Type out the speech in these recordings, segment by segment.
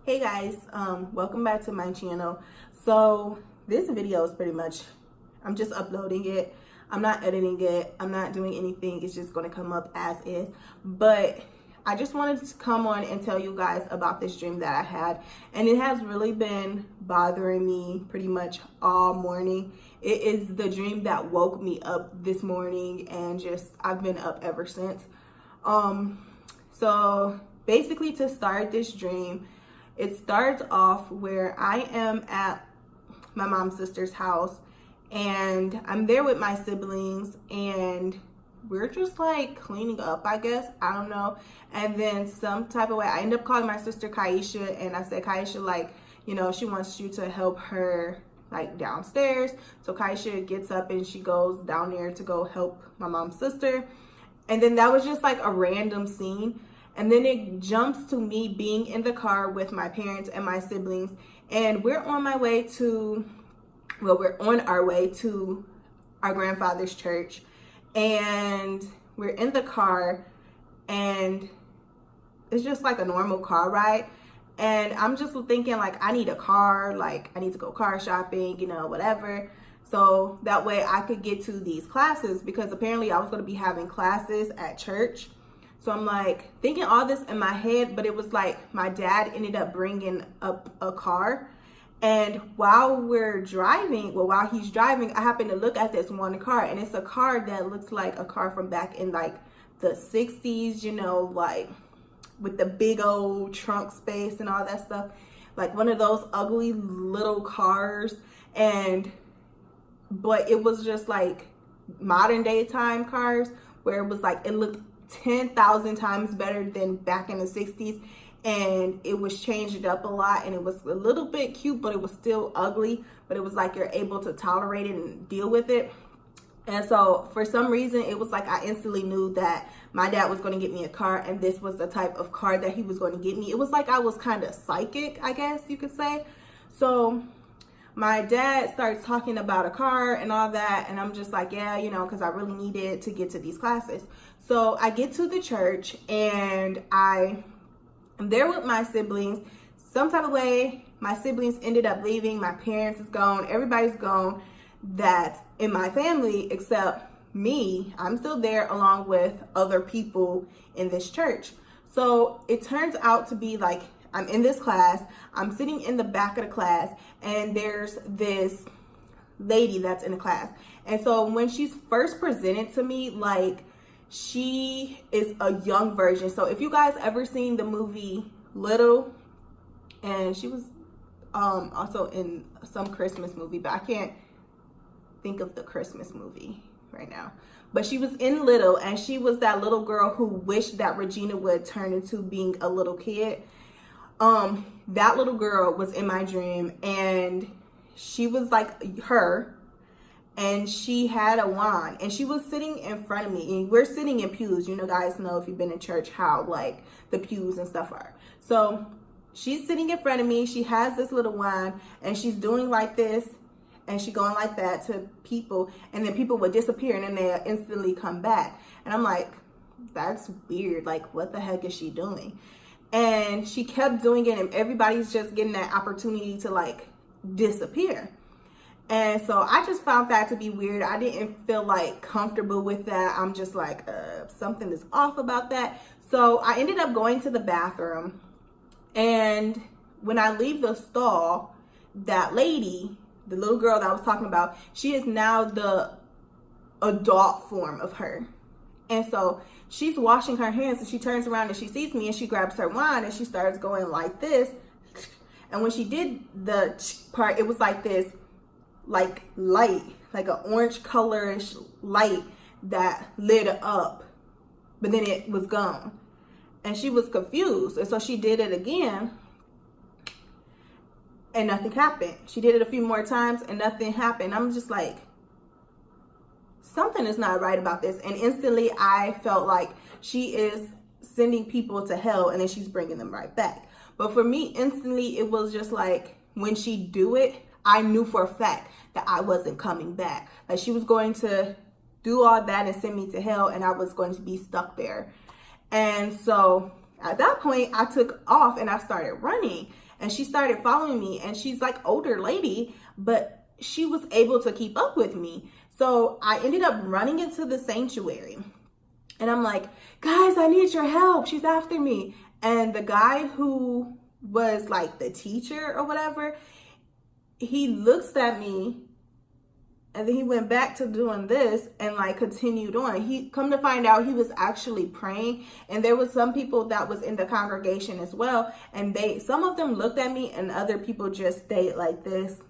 Hey guys, welcome back to my channel. So this video is pretty much, I'm just uploading it. I'm not editing it. I'm not doing anything. It's just going to come up as is. But I just wanted to come on and tell you guys about this dream that I had. And it has really been bothering me pretty much all morning. It is the dream that woke me up this morning, and just I've been up ever since. So basically, to start this dream, it starts off where I am at my mom's sister's house, and I'm there with my siblings, and we're just like cleaning up, I guess. I don't know. And then some type of way, I end up calling my sister Kaisha, and I said, Kaisha, like, you know, she wants you to help her like downstairs. So Kaisha gets up and she goes down there to go help my mom's sister. And then that was just like a random scene. And then it jumps to me being in the car with my parents and my siblings. And we're on our way to our grandfather's church. And we're in the car, and it's just like a normal car ride. And I'm just thinking, like, I need a car, like I need to go car shopping, you know, whatever. So that way I could get to these classes, because apparently I was going to be having classes at church. So I'm like thinking all this in my head, but it was like my dad ended up bringing up a car. And while he's driving, I happen to look at this one car, and it's a car that looks like a car from back in like the 60s, you know, like with the big old trunk space and all that stuff. Like one of those ugly little cars. But it was just like modern day time cars, where it was like, it looked 10,000 times better than back in the 60s, and it was changed up a lot, and it was a little bit cute, but it was still ugly. But it was like you're able to tolerate it and deal with it. And so for some reason, it was like I instantly knew that my dad was going to get me a car, and this was the type of car that he was going to get me. It was like I was kind of psychic, I guess you could say. So my dad starts talking about a car and all that, and I'm just like, yeah, you know, because I really needed to get to these classes. So I get to the church, and I'm there with my siblings. Some type of way, my siblings ended up leaving. My parents is gone. Everybody's gone that's in my family except me. I'm still there along with other people in this church. So it turns out to be like, I'm in this class, I'm sitting in the back of the class, and there's this lady that's in the class. And so when she's first presented to me, like, she is a young version. So if you guys ever seen the movie Little, and she was also in some Christmas movie, but I can't think of the Christmas movie right now. But she was in Little, and she was that little girl who wished that Regina would turn into being a little kid. That little girl was in my dream, and she was like her, and she had a wand, and she was sitting in front of me, and we're sitting in pews. You know, guys know, if you've been in church, how like the pews and stuff are. So she's sitting in front of me, she has this little wand, and she's doing like this, and she going like that to people, and then people would disappear, and then they instantly come back. And I'm like, that's weird, like what the heck is she doing? And she kept doing it, and everybody's just getting that opportunity to like disappear. And so I just found that to be weird. I didn't feel like comfortable with that. I'm just like, something is off about that. So I ended up going to the bathroom, and when I leave the stall, that lady, the little girl that I was talking about, she is now the adult form of her. And so she's washing her hands, and she turns around and she sees me, and she grabs her wand and she starts going like this. And when she did the part, it was like this, like light, like an orange colorish light that lit up, but then it was gone. And she was confused. And so she did it again, and nothing happened. She did it a few more times, and nothing happened. I'm just like, something is not right about this. And instantly I felt like she is sending people to hell, and then she's bringing them right back. But for me, instantly, it was just like, when she do it, I knew for a fact that I wasn't coming back. Like, she was going to do all that and send me to hell, and I was going to be stuck there. And so at that point, I took off and I started running. and she started following me, and she's like older lady, but she was able to keep up with me. So I ended up running into the sanctuary, and I'm like, guys, I need your help. She's after me. And the guy who was like the teacher or whatever, he looks at me, and then he went back to doing this and like continued on. He come to find out he was actually praying, and there was some people that was in the congregation as well, and some of them looked at me and other people just stayed like this.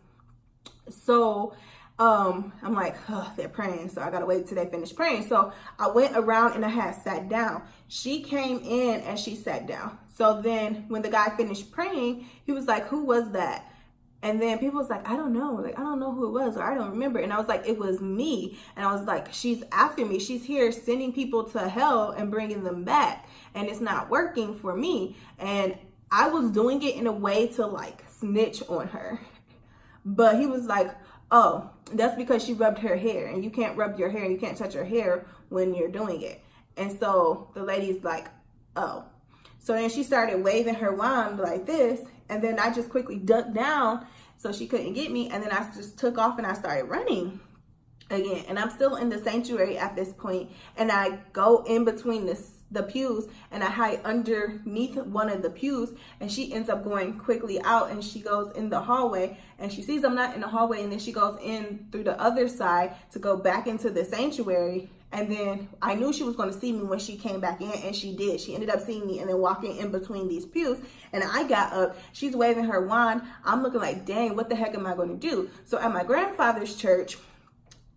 So I'm like, oh, they're praying, so I gotta wait till they finish praying. So I went around and I had sat down. She came in and she sat down. So then when the guy finished praying, he was like, who was that? And then people was like, I don't know. Like, I don't know who it was, or I don't remember. And I was like, it was me. And I was like, she's after me. She's here sending people to hell and bringing them back. And it's not working for me. And I was doing it in a way to like snitch on her. But he was like, oh, that's because she rubbed her hair. And you can't rub your hair. You can't touch her hair when you're doing it. And so the lady's like, oh. So then she started waving her wand like this. And then I just quickly ducked down so she couldn't get me. And then I just took off and I started running again. And I'm still in the sanctuary at this point. And I go in between the pews, and I hide underneath one of the pews. And she ends up going quickly out, and she goes in the hallway. And she sees I'm not in the hallway. And then she goes in through the other side to go back into the sanctuary. And then I knew she was going to see me when she came back in, and she did. She ended up seeing me and then walking in between these pews. And I got up. She's waving her wand. I'm looking like, dang, what the heck am I going to do? So at my grandfather's church,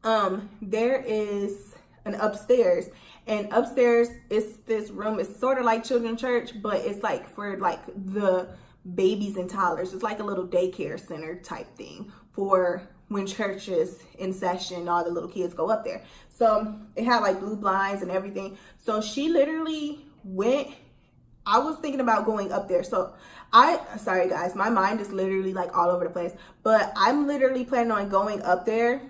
there is an upstairs. And upstairs is this room. It's sort of like children's church, but it's like for like the babies and toddlers. It's like a little daycare center type thing for when church is in session, all the little kids go up there. So it had like blue blinds and everything. So she literally went, I was thinking about going up there. So sorry guys, my mind is literally like all over the place, but I'm literally planning on going up there,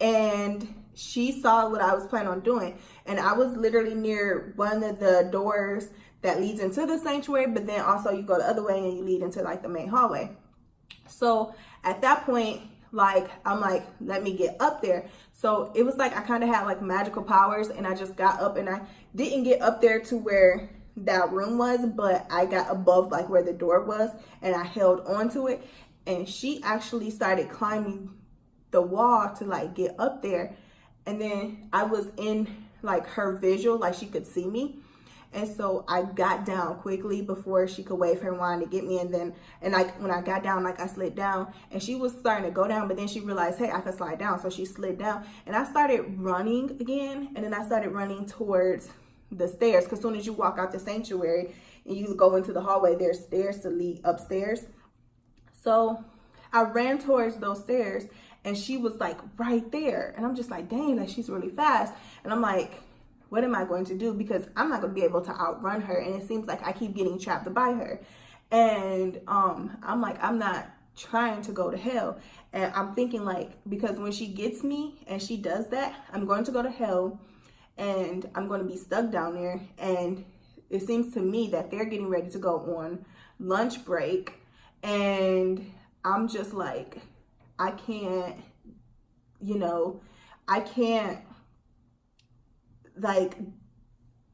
and she saw what I was planning on doing. And I was literally near one of the doors that leads into the sanctuary, but then also you go the other way and you lead into like the main hallway. So at that point, like, I'm like, let me get up there. So it was like I kind of had like magical powers, and I just got up, and I didn't get up there to where that room was, but I got above like where the door was, and I held on to it. And she actually started climbing the wall to like get up there. And then I was in like her visual, like she could see me. And so I got down quickly before she could wave her wand to get me. And like when I got down, like I slid down, and she was starting to go down, but then she realized, hey, I could slide down. So she slid down, and I started running again. And then I started running towards the stairs, because as soon as you walk out the sanctuary and you go into the hallway, there's stairs to lead upstairs. So I ran towards those stairs, and she was like right there. And I'm just like, dang, like she's really fast. And I'm like, what am I going to do? Because I'm not going to be able to outrun her. And it seems like I keep getting trapped by her. And I'm like, I'm not trying to go to hell. And I'm thinking like, because when she gets me and she does that, I'm going to go to hell, and I'm going to be stuck down there. And it seems to me that they're getting ready to go on lunch break. And I'm just like, I can't, I can't like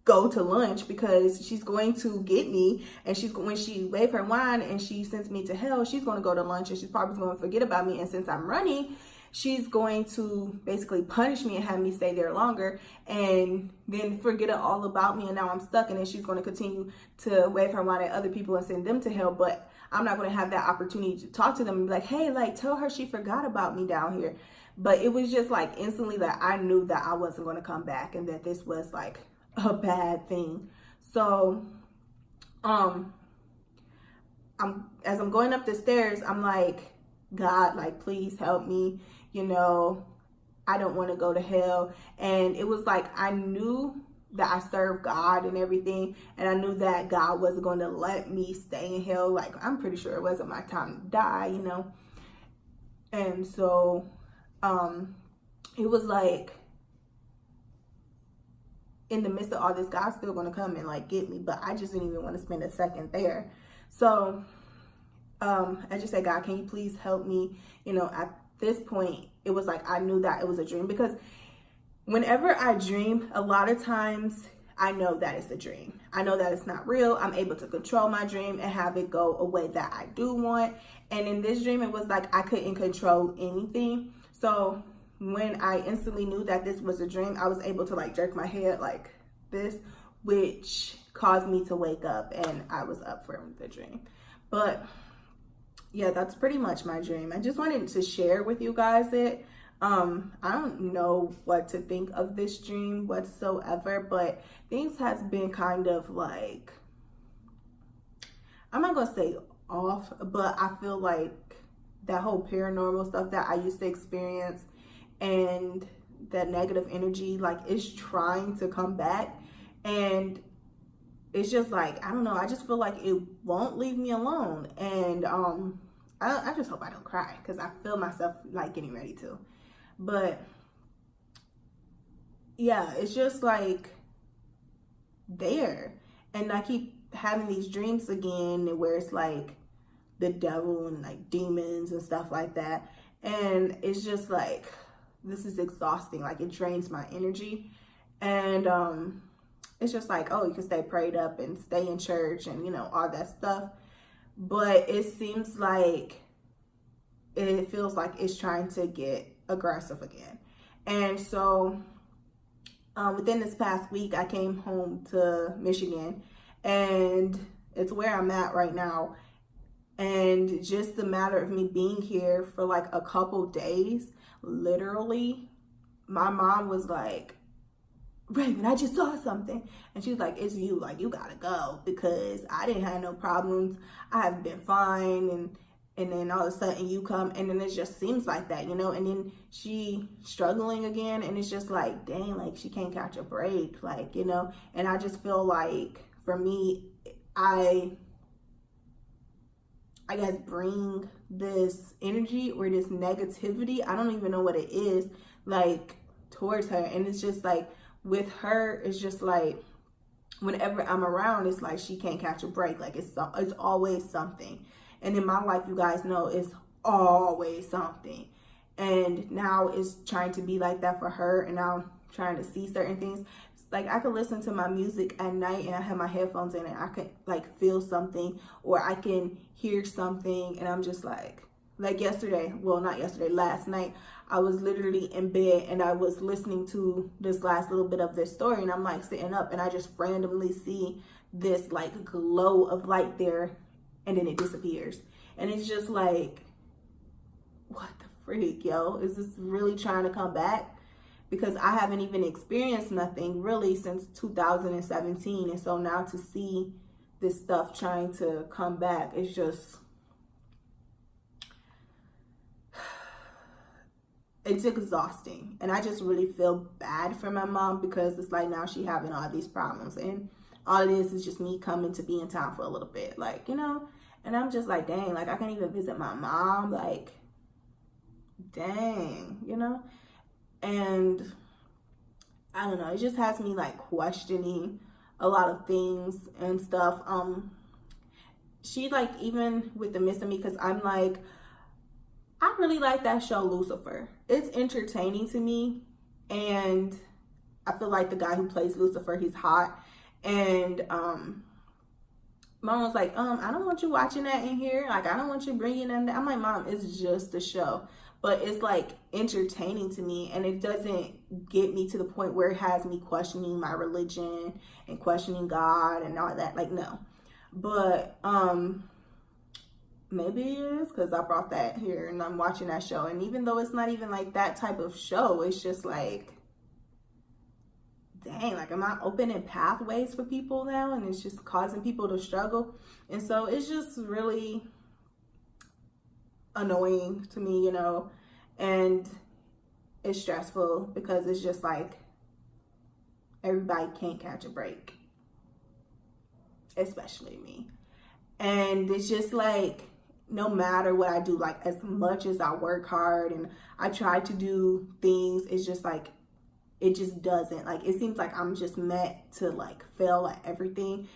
go to lunch, because she's going to get me, and when she wave her wand and she sends me to hell, she's going to go to lunch, and she's probably going to forget about me. And since I'm running, she's going to basically punish me and have me stay there longer, and then forget all about me. And now I'm stuck, and then she's going to continue to wave her wand at other people and send them to hell. But I'm not going to have that opportunity to talk to them and be like, hey, like tell her she forgot about me down here. But it was just like instantly that I knew that I wasn't going to come back, and that this was like a bad thing. So as I'm going up the stairs, I'm like, God, like, please help me. I don't want to go to hell. And it was like, I knew that I served God and everything, and I knew that God wasn't going to let me stay in hell. Like, I'm pretty sure it wasn't my time to die, And so it was like, in the midst of all this, God's still going to come and like get me, but I just didn't even want to spend a second there. So I just said, God, can you please help me? You know, at this point, it was like I knew that it was a dream, because whenever I dream, a lot of times I know that it's a dream. I know that it's not real. I'm able to control my dream and have it go a way that I do want. And in this dream, it was like I couldn't control anything. So when I instantly knew that this was a dream, I was able to like jerk my head like this, which caused me to wake up, and I was up from the dream. But yeah, that's pretty much my dream. I just wanted to share with you guys it. I don't know what to think of this dream whatsoever, but things has been kind of like, I'm not gonna say off, but I feel like that whole paranormal stuff that I used to experience and that negative energy, like, it's trying to come back, and it's just like, I don't know, I just feel like it won't leave me alone. And I just hope I don't cry, because I feel myself like getting ready to. But yeah, it's just like there. And I keep having these dreams again where it's like the devil and like demons and stuff like that. And it's just like, this is exhausting. Like, it drains my energy. And it's just like, oh, you can stay prayed up and stay in church and, you know, all that stuff. But it seems like, it feels like it's trying to get aggressive again. And so within this past week, I came home to Michigan, and it's where I'm at right now. And just the matter of me being here for like a couple days, literally, my mom was like, Raven, I just saw something. And she was like, it's you, like, you gotta go, because I didn't have no problems. I have been fine. And then all of a sudden you come, and then it just seems like that, you know. And then she struggling again, and it's just like, dang, like, she can't catch a break, like, you know. And I just feel like, for me, I guess bring this energy or this negativity, I don't even know what it is, like, towards her. And it's just like, with her, it's just like, whenever I'm around, it's like she can't catch a break. Like, it's always something. And in my life, you guys know, it's always something. And now it's trying to be like that for her. And now I'm trying to see certain things. It's like, I could listen to my music at night and I have my headphones in, and I could like feel something, or I can hear something. And I'm just like yesterday, well, not yesterday, last night, I was literally in bed and I was listening to this last little bit of this story, and I'm like sitting up, and I just randomly see this like glow of light there, and then it disappears. And it's just like, what the freak, yo? Is this really trying to come back? Because I haven't even experienced nothing really since 2017. And so now to see this stuff trying to come back, it's just, it's exhausting. And I just really feel bad for my mom, because it's like, now she having all these problems, and all it is just me coming to be in town for a little bit, like, you know. And I'm just like, dang, like, I can't even visit my mom, like, dang, you know. And I don't know, it just has me like questioning a lot of things and stuff. She, like, even with the Miss of Me, because I'm like, I really like that show Lucifer. It's entertaining to me, and I feel like the guy who plays Lucifer, he's hot. And Mom was like, I don't want you watching that in here. Like, I don't want you bringing in that. I'm like, Mom, it's just a show. But it's like entertaining to me, and it doesn't get me to the point where it has me questioning my religion and questioning God and all that. Like, no. But maybe it is because I brought that here and I'm watching that show. And even though it's not even like that type of show, it's just like, dang, like, am I opening pathways for people now, and it's just causing people to struggle? And so it's just really annoying to me, you know, and it's stressful, because it's just like, everybody can't catch a break, especially me. And it's just like, no matter what I do, like, as much as I work hard and I try to do things, it's just like, it just doesn't, like, it seems like I'm just meant to like fail at everything.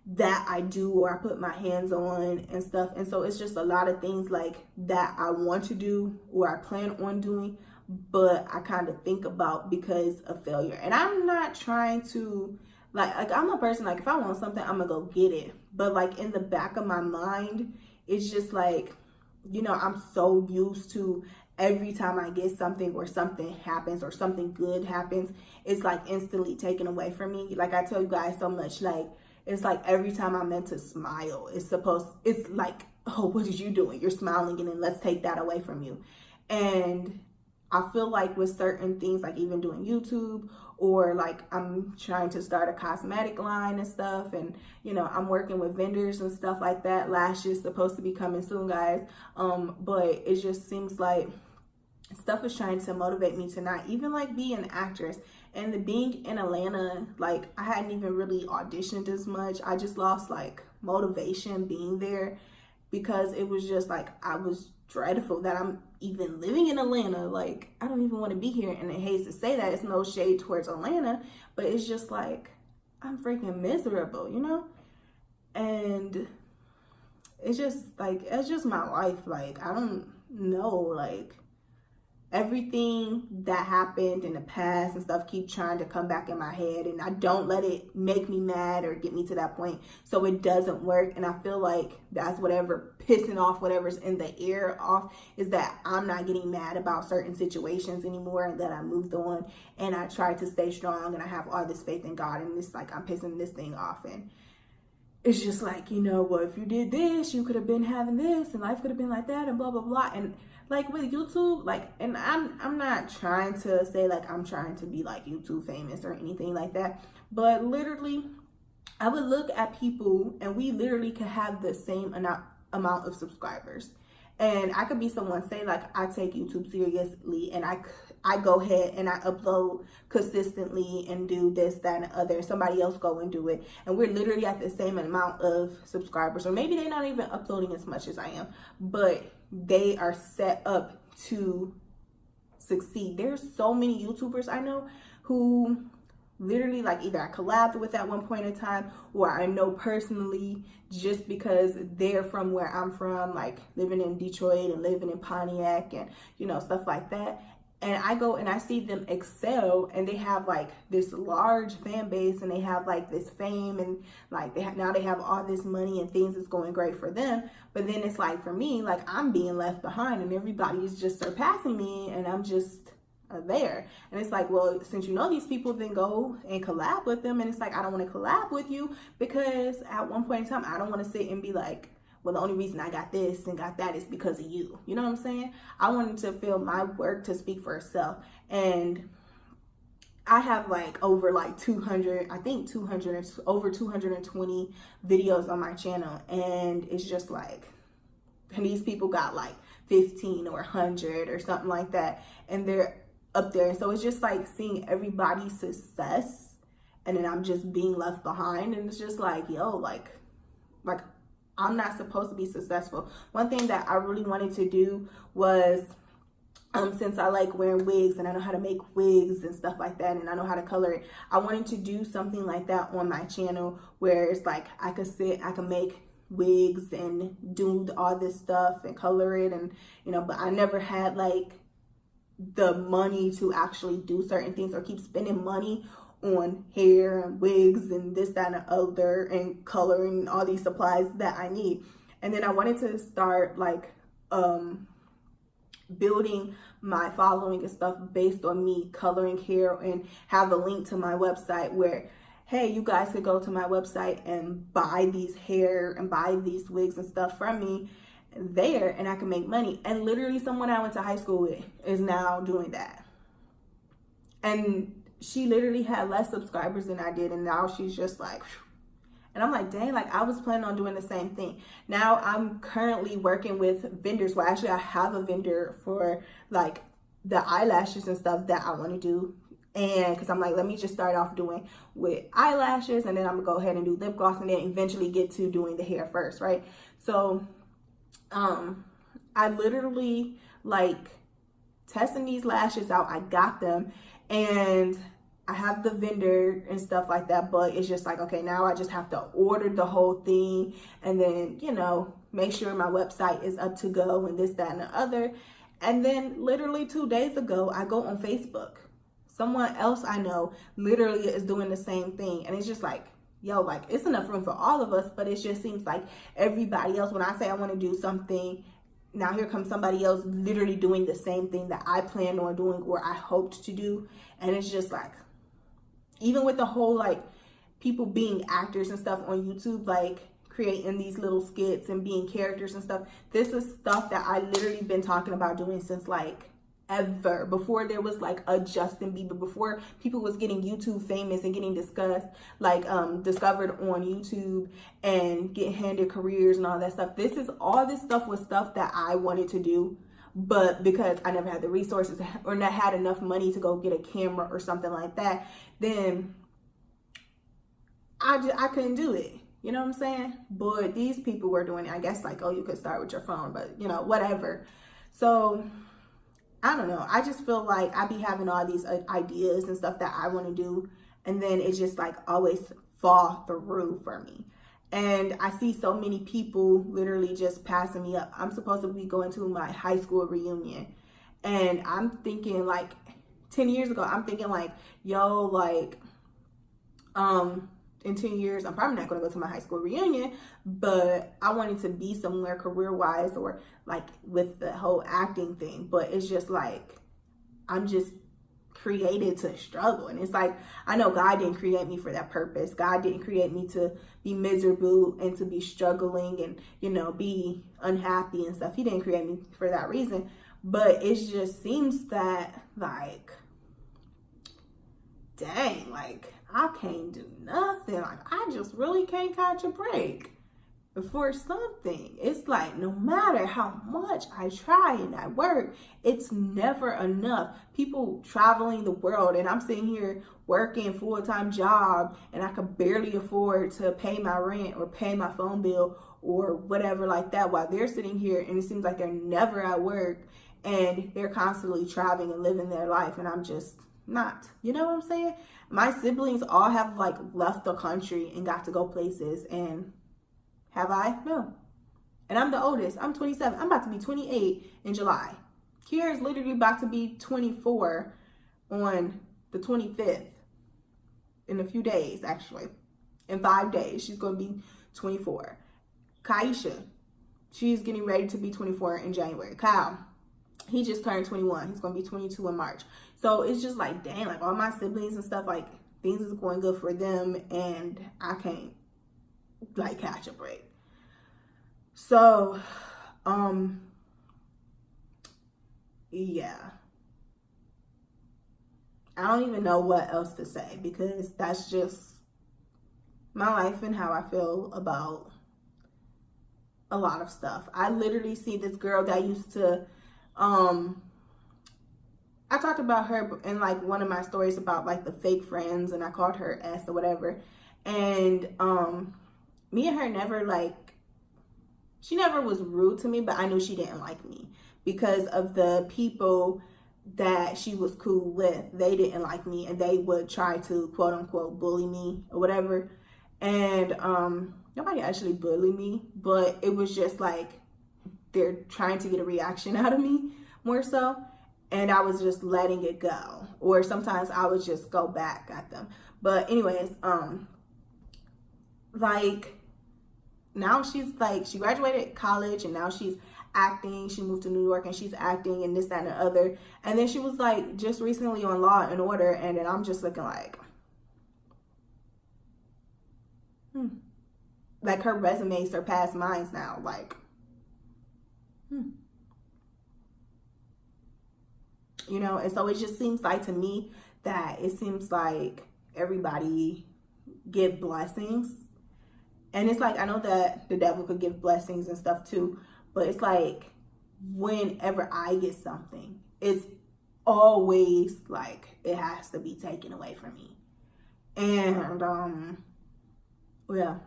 that I do or I put my hands on and stuff. And so it's just a lot of things like that I want to do or I plan on doing, but I kind of think about because of failure. And I'm not trying to like I'm a person, like if I want something, I'm gonna go get it. But like in the back of my mind, it's just like, you know, I'm so used to every time I get something or something happens or something good happens, it's like instantly taken away from me. Like I tell you guys so much, like it's like every time I'm meant to smile, it's like, oh, what is you doing? You're smiling and then let's take that away from you. And I feel like with certain things, like even doing YouTube or like I'm trying to start a cosmetic line and stuff, and you know, I'm working with vendors and stuff like that. Lashes supposed to be coming soon, guys. But it just seems like stuff is trying to motivate me to not even like be an actress. And the being in Atlanta, like I hadn't even really auditioned as much. I just lost like motivation being there because it was just like I was dreadful that I'm even living in Atlanta. Like I don't even want to be here, and I hate to say that, it's no shade towards Atlanta, but it's just like I'm freaking miserable, you know? And it's just like, it's just my life. Like I don't know, like everything that happened in the past and stuff keep trying to come back in my head, and I don't let it make me mad or get me to that point, so it doesn't work. And I feel like that's whatever pissing off whatever's in the air off, is that I'm not getting mad about certain situations anymore, and that I moved on and I try to stay strong and I have all this faith in God, and it's like I'm pissing this thing off. And it's just like, you know, well, if you did this, you could have been having this and life could have been like that and blah blah blah. And like with YouTube, like, and I'm not trying to say like I'm trying to be like YouTube famous or anything like that, but literally I would look at people and we literally could have the same amount of subscribers, and I could be someone, say like I take YouTube seriously and I go ahead and I upload consistently and do this, that, and the other. Somebody else go and do it, and we're literally at the same amount of subscribers, or maybe they're not even uploading as much as I am, but they are set up to succeed. There's so many YouTubers I know who literally, like, either I collabed with at one point in time, or I know personally just because they're from where I'm from, like living in Detroit and living in Pontiac and, you know, stuff like that. And I go and I see them excel, and they have like this large fan base, and they have like this fame, and like now they have all this money and things is going great for them. But then it's like for me, like I'm being left behind and everybody is just surpassing me, and I'm just there. And it's like, well, since you know these people, then go and collab with them. And it's like, I don't want to collab with you because at one point in time, I don't want to sit and be like, well, the only reason I got this and got that is because of you. You know what I'm saying? I wanted to feel my work to speak for itself. And I have like over like 200, I think 200, over 220 videos on my channel. And it's just like, and these people got like 15 or 100 or something like that. And they're up there. And so it's just like seeing everybody's success, and then I'm just being left behind. And it's just like, yo, like I'm not supposed to be successful. One thing that I really wanted to do was, since I like wearing wigs and I know how to make wigs and stuff like that, and I know how to color it, I wanted to do something like that on my channel where it's like I could make wigs and do all this stuff and color it, and you know, but I never had like the money to actually do certain things or keep spending money on hair and wigs and this, that, and the other, and coloring and all these supplies that I need. And then I wanted to start like building my following and stuff based on me coloring hair, and have a link to my website where, hey, you guys could go to my website and buy these hair and buy these wigs and stuff from me there, and I can make money. And literally someone I went to high school with is now doing that, and she literally had less subscribers than I did, and now she's just like, whew. And I'm like, dang, like I was planning on doing the same thing. Now I'm currently working with vendors. Well, actually I have a vendor for like the eyelashes and stuff that I want to do. And because I'm like, let me just start off doing with eyelashes, and then I'm gonna go ahead and do lip gloss, and then eventually get to doing the hair first, right? So I literally like testing these lashes out. I got them, and I have the vendor and stuff like that, but it's just like, okay, now I just have to order the whole thing and then, you know, make sure my website is up to go and this, that, and the other. And then literally 2 days ago, I go on Facebook. Someone else I know literally is doing the same thing. And it's just like, yo, like, it's enough room for all of us, but it just seems like everybody else, when I say I want to do something, now here comes somebody else literally doing the same thing that I planned on doing or I hoped to do. And it's just like, even with the whole, like, people being actors and stuff on YouTube, like, creating these little skits and being characters and stuff, this is stuff that I literally been talking about doing since, like, ever. Before there was, like, a Justin Bieber, before people was getting YouTube famous and getting discovered on YouTube and getting handed careers and all that stuff. All this stuff was stuff that I wanted to do, but because I never had the resources or not had enough money to go get a camera or something like that, then I couldn't do it. You know what I'm saying? But these people were doing it. I guess, like, oh, you could start with your phone, but, you know, whatever. So I don't know. I just feel like I be having all these ideas and stuff that I want to do, and then it just, like, always fall through for me. And I see so many people literally just passing me up. I'm supposed to be going to my high school reunion, and I'm thinking, like, 10 years ago, I'm thinking, like, yo, like, in 10 years, I'm probably not going to go to my high school reunion, but I wanted to be somewhere career-wise or, like, with the whole acting thing. But it's just, like, I'm just created to struggle. And it's like, I know God didn't create me for that purpose. God didn't create me to be miserable and to be struggling and, you know, be unhappy and stuff. He didn't create me for that reason. But it just seems that, like, dang, like, I can't do nothing. Like, I just really can't catch a break for something. It's like, no matter how much I try and I work, it's never enough. People traveling the world, and I'm sitting here working full-time job, and I could barely afford to pay my rent or pay my phone bill or whatever like that, while they're sitting here and it seems like they're never at work and they're constantly traveling and living their life, and I'm just not. You know what I'm saying? My siblings all have, like, left the country and got to go places, and have I? No. And I'm the oldest. I'm 27. I'm about to be 28 in July. Kiara is literally about to be 24 on the 25th. In a few days, actually. In 5 days, she's going to be 24. Kaisha, she's getting ready to be 24 in January. Kyle, he just turned 21. He's going to be 22 in March. So it's just like, dang, like, all my siblings and stuff, like, things is going good for them, and I can't, like, catch a break. So, yeah. I don't even know what else to say, because that's just my life and how I feel about a lot of stuff. I literally see this girl that used to, I talked about her in, like, one of my stories about, like, the fake friends, and I called her S or whatever. And me and her never, like, she never was rude to me, but I knew she didn't like me because of the people that she was cool with. They didn't like me, and they would try to, quote unquote, bully me or whatever. And nobody actually bullied me, but it was just like they're trying to get a reaction out of me more so. And I was just letting it go. Or sometimes I would just go back at them. But anyways, like, now she's, like, she graduated college, and now she's acting. She moved to New York, and she's acting and this, that, and the other. And then she was, like, just recently on Law and Order. And then I'm just looking like, like, her resume surpassed mine now. Like, you know, and so it just seems like to me that it seems like everybody get blessings. And it's like, I know that the devil could give blessings and stuff too, but it's like whenever I get something, it's always like it has to be taken away from me. And yeah,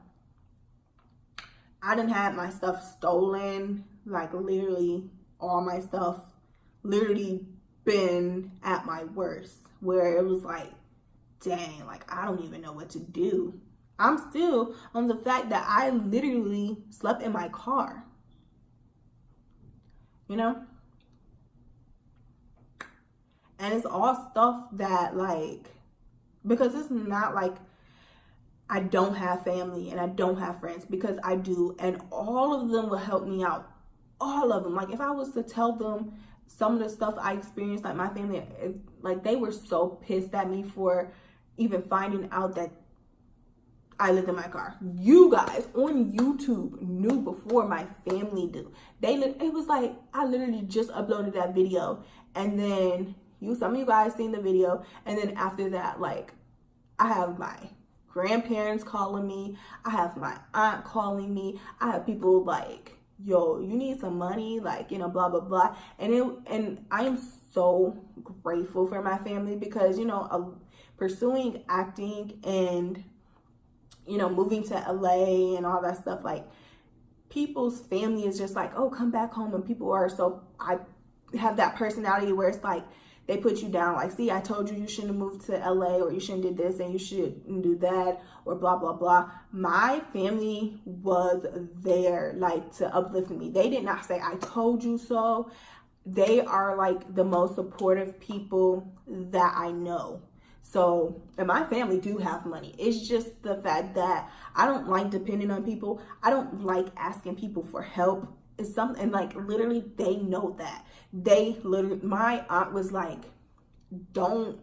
I done had my stuff stolen, like literally all my stuff, literally been at my worst, where it was like dang, like, I don't even know what to do. I'm still on the fact that I literally slept in my car. You know? And it's all stuff that, like, because it's not like I don't have family and I don't have friends, because I do, and all of them will help me out. All of them. Like, if I was to tell them some of the stuff I experienced, like my family, like, they were so pissed at me for even finding out that I lived in my car. You guys on YouTube knew before my family knew. It was like, I literally just uploaded that video, and then some of you guys seen the video, and then after that, like, I have my grandparents calling me, I have my aunt calling me, I have people like, yo, you need some money, like, you know, blah blah blah. And I am so grateful for my family, because, you know, pursuing acting and, you know, moving to LA and all that stuff, like, people's family is just like, oh, come back home. And people are so, I have that personality where it's like, they put you down, like, see, I told you shouldn't have moved to LA, or you shouldn't did this, and you shouldn't do that, or blah, blah, blah. My family was there, like, to uplift me. They did not say, I told you so. They are, like, the most supportive people that I know. So, and my family do have money. It's just the fact that I don't like depending on people. I don't like asking people for help. It's something, and like, literally, they know that. My aunt was like, don't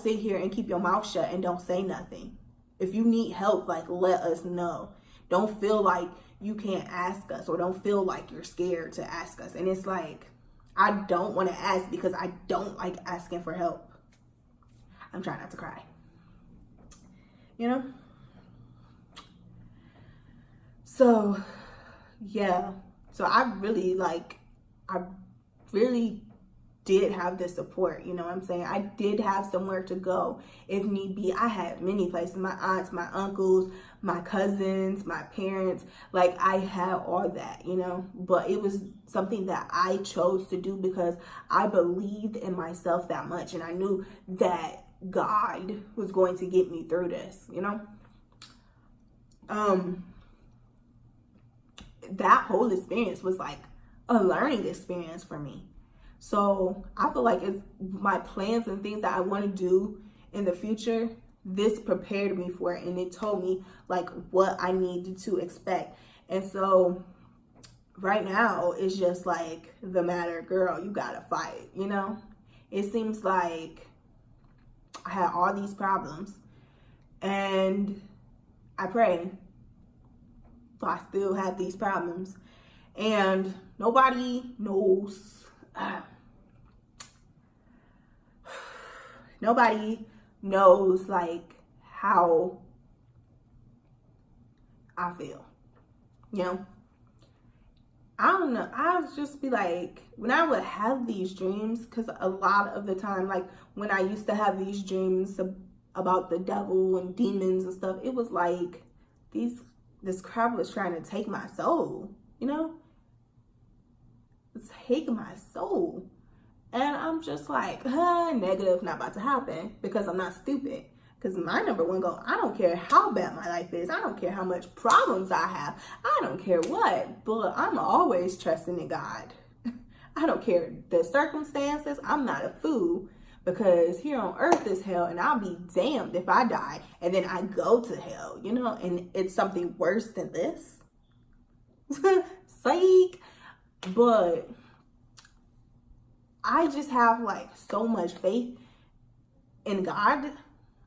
sit here and keep your mouth shut and don't say nothing. If you need help, like, let us know. Don't feel like you can't ask us, or don't feel like you're scared to ask us. And it's like, I don't want to ask because I don't like asking for help. I'm trying not to cry. You know? So, yeah. So I really did have the support, you know what I'm saying? I did have somewhere to go if need be. I had many places, my aunts, my uncles, my cousins, my parents, like, I had all that, you know, but it was something that I chose to do because I believed in myself that much, and I knew that God was going to get me through this, you know? That whole experience was like a learning experience for me. So I feel like it's my plans and things that I want to do in the future, this prepared me for it, and it told me like what I needed to expect. And so right now it's just like the matter, girl, you gotta fight, you know? It seems like I had all these problems, and I pray, but I still have these problems, and nobody knows. Nobody knows like how I feel, you know? I don't know. I would just be like, when I would have these dreams, because a lot of the time, like when I used to have these dreams about the devil and demons and stuff, it was like this crap was trying to take my soul, you know? Take my soul. And I'm just like, negative, not about to happen, because I'm not stupid. Because my number one goal, I don't care how bad my life is. I don't care how much problems I have. I don't care what, but I'm always trusting in God. I don't care the circumstances. I'm not a fool, because here on earth is hell, and I'll be damned if I die and then I go to hell, you know, and it's something worse than this. Psych. But I just have like so much faith in God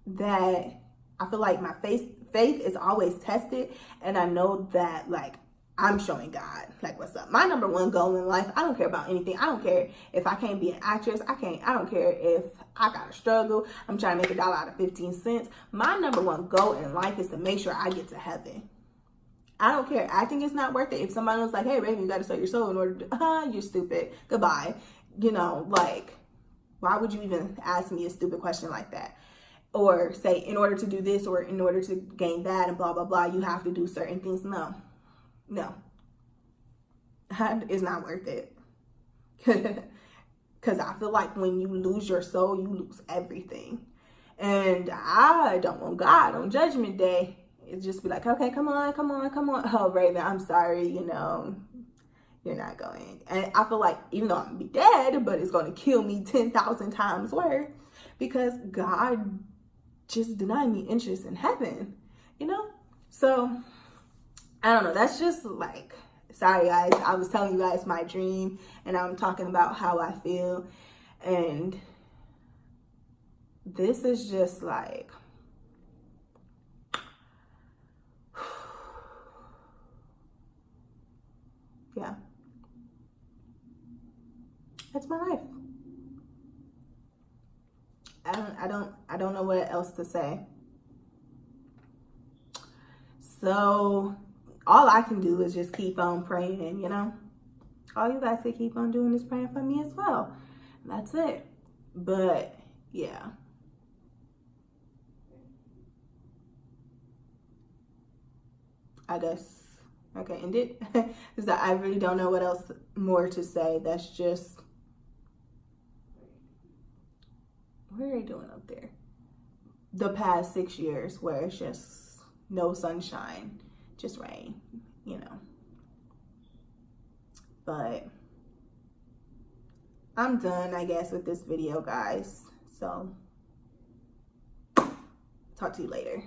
that I feel like my faith is always tested, and I know that like I'm showing God like what's up. My number one goal in life, I don't care about anything. I don't care if I can't be an actress. I don't care if I gotta struggle. I'm trying to make $1 out of 15 cents. My number one goal in life is to make sure I get to heaven. I don't care. Acting is not worth it. If somebody was like, hey, Raven, you got to sell your soul in order to, you're stupid. Goodbye. You know, like, why would you even ask me a stupid question like that? Or say, in order to do this or in order to gain that and blah, blah, blah, you have to do certain things. No. It's not worth it. Because I feel like when you lose your soul, you lose everything. And I don't want God on Judgment Day. It just be like, okay, come on. Oh, Raven, I'm sorry, you know, you're not going. And I feel like even though I'm gonna be dead, but it's gonna kill me 10,000 times worse because God just denied me interest in heaven, you know? So I don't know. That's just like, sorry guys, I was telling you guys my dream and I'm talking about how I feel. And this is just like, yeah, that's my life. I don't know what else to say. So all I can do is just keep on praying, you know? All you guys can keep on doing is praying for me as well. That's it. But yeah. I guess I can end it. Because I really don't know what else more to say. That's just, what are they doing up there? The past 6 years where it's just no sunshine, just rain, you know. But I'm done, I guess, with this video, guys. So talk to you later.